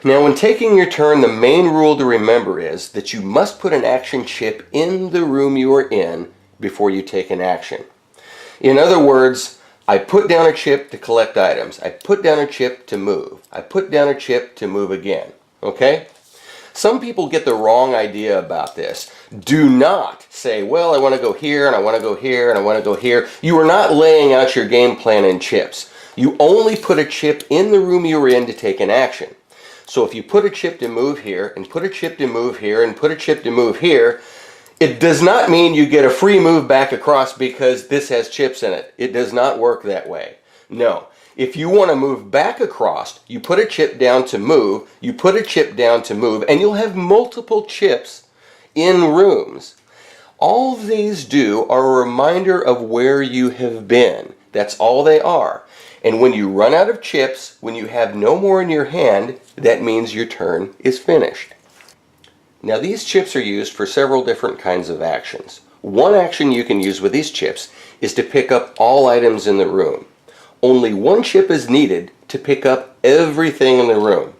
Now when taking your turn, the main rule to remember is that you must put an action chip in the room you are in before you take an action. In other words, I put down a chip to collect items. I put down a chip to move. I put down a chip to move again. Okay? Some people get the wrong idea about this. Do not say, well, I want to go here, and I want to go here, and I want to go here. You are not laying out your game plan in chips. You only put a chip in the room you are in to take an action. So if you put a chip to move here, and put a chip to move here, and put a chip to move here, it does not mean you get a free move back across because this has chips in it. It does not work that way. No. If you want to move back across, you put a chip down to move, you put a chip down to move, and you'll have multiple chips in rooms. All these do are a reminder of where you have been. That's all they are. And when you run out of chips, when you have no more in your hand, that means your turn is finished. Now these chips are used for several different kinds of actions. One action you can use with these chips is to pick up all items in the room. Only one chip is needed to pick up everything in the room.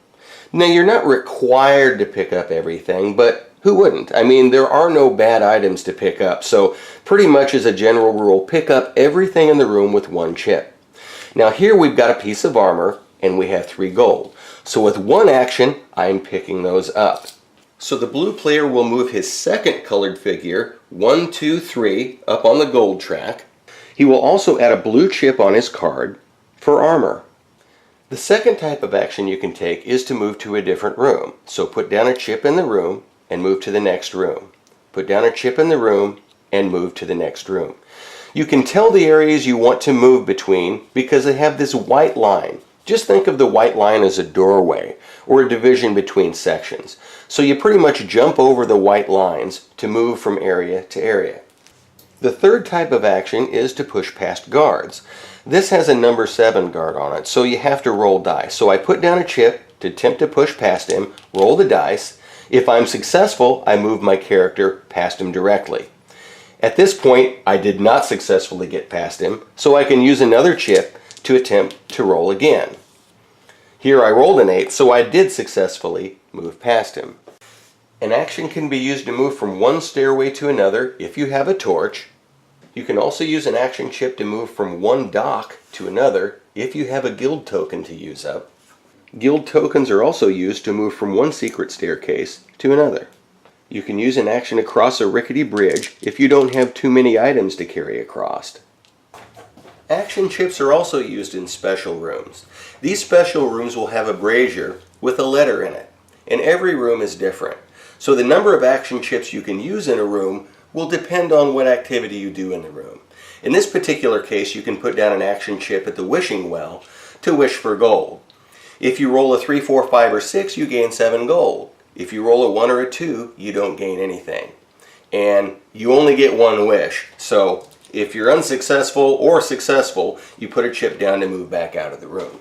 Now you're not required to pick up everything, but who wouldn't? I mean, there are no bad items to pick up, so pretty much as a general rule, pick up everything in the room with one chip. Now here we've got a piece of armor and we have 3 gold. So with one action, I'm picking those up. So the blue player will move his second colored figure, 1, 2, 3, up on the gold track. He will also add a blue chip on his card for armor. The second type of action you can take is to move to a different room. So put down a chip in the room and move to the next room. Put down a chip in the room and move to the next room. You can tell the areas you want to move between because they have this white line. Just think of the white line as a doorway or a division between sections. So you pretty much jump over the white lines to move from area to area. The third type of action is to push past guards. This has a number 7 guard on it, so you have to roll dice. So I put down a chip to attempt to push past him, roll the dice. If I'm successful, I move my character past him directly. At this point, I did not successfully get past him, so I can use another chip to attempt to roll again. Here I rolled an 8, so I did successfully move past him. An action can be used to move from one stairway to another if you have a torch. You can also use an action chip to move from one dock to another if you have a guild token to use up. Guild tokens are also used to move from one secret staircase to another. You can use an action across a rickety bridge if you don't have too many items to carry across. Action chips are also used in special rooms. These special rooms will have a brazier with a letter in it, and every room is different. So the number of action chips you can use in a room will depend on what activity you do in the room. In this particular case, you can put down an action chip at the wishing well to wish for gold. If you roll a 3, 4, 5, or 6, you gain 7 gold. If you roll a 1 or a 2, you don't gain anything. And you only get one wish. So if you're unsuccessful or successful, you put a chip down to move back out of the room.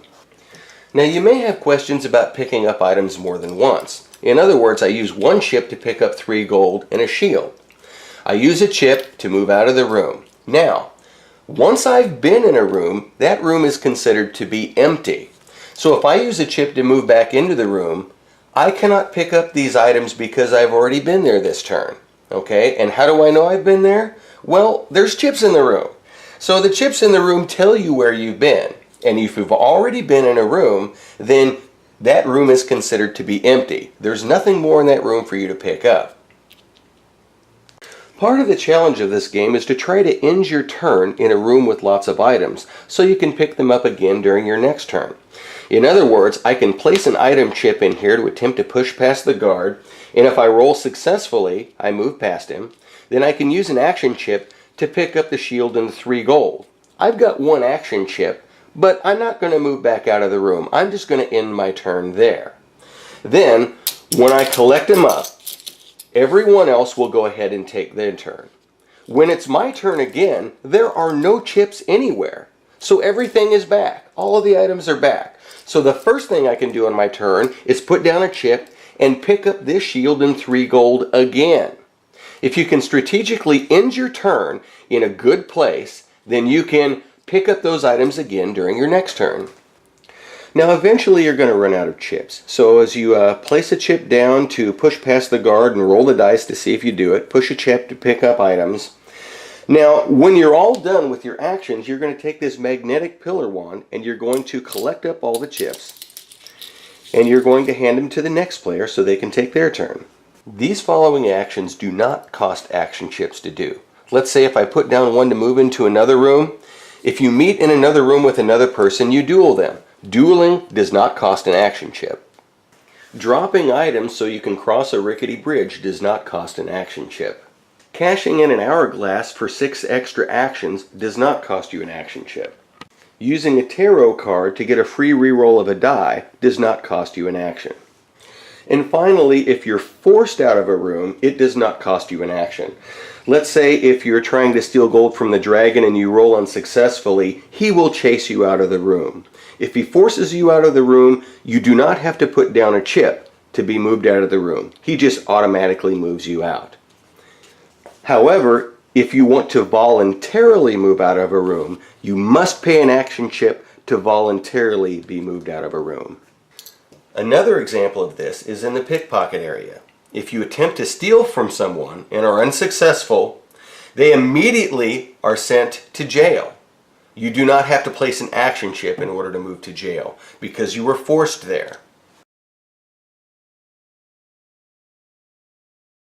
Now you may have questions about picking up items more than once. In other words, I use one chip to pick up 3 gold and a shield. I use a chip to move out of the room. Now, once I've been in a room, that room is considered to be empty. So if I use a chip to move back into the room, I cannot pick up these items because I've already been there this turn. Okay, and how do I know I've been there? Well, there's chips in the room. So the chips in the room tell you where you've been. And if you've already been in a room, then that room is considered to be empty. There's nothing more in that room for you to pick up. Part of the challenge of this game is to try to end your turn in a room with lots of items so you can pick them up again during your next turn. In other words, I can place an item chip in here to attempt to push past the guard, and if I roll successfully, I move past him. Then I can use an action chip to pick up the shield and the 3 gold. I've got one action chip, but I'm not going to move back out of the room. I'm just going to end my turn there. Then, when I collect them up, everyone else will go ahead and take their turn. When it's my turn again, there are no chips anywhere. So everything is back. All of the items are back. So the first thing I can do on my turn is put down a chip and pick up this shield and 3 gold again. If you can strategically end your turn in a good place, then you can pick up those items again during your next turn. Now eventually you're going to run out of chips. So as you place a chip down to push past the guard and roll the dice to see if you do it, push a chip to pick up items. Now when you're all done with your actions, you're going to take this magnetic pillar wand and you're going to collect up all the chips and you're going to hand them to the next player so they can take their turn. These following actions do not cost action chips to do. Let's say if I put down one to move into another room, if you meet in another room with another person, you duel them. Dueling does not cost an action chip. Dropping items so you can cross a rickety bridge does not cost an action chip. Cashing in an hourglass for 6 extra actions does not cost you an action chip. Using a tarot card to get a free reroll of a die does not cost you an action. And finally, if you're forced out of a room, it does not cost you an action. Let's say if you're trying to steal gold from the dragon and you roll unsuccessfully, he will chase you out of the room. If he forces you out of the room, you do not have to put down a chip to be moved out of the room. He just automatically moves you out. However, if you want to voluntarily move out of a room, you must pay an action chip to voluntarily be moved out of a room. Another example of this is in the pickpocket area. If you attempt to steal from someone and are unsuccessful, they immediately are sent to jail. You do not have to place an action chip in order to move to jail because you were forced there.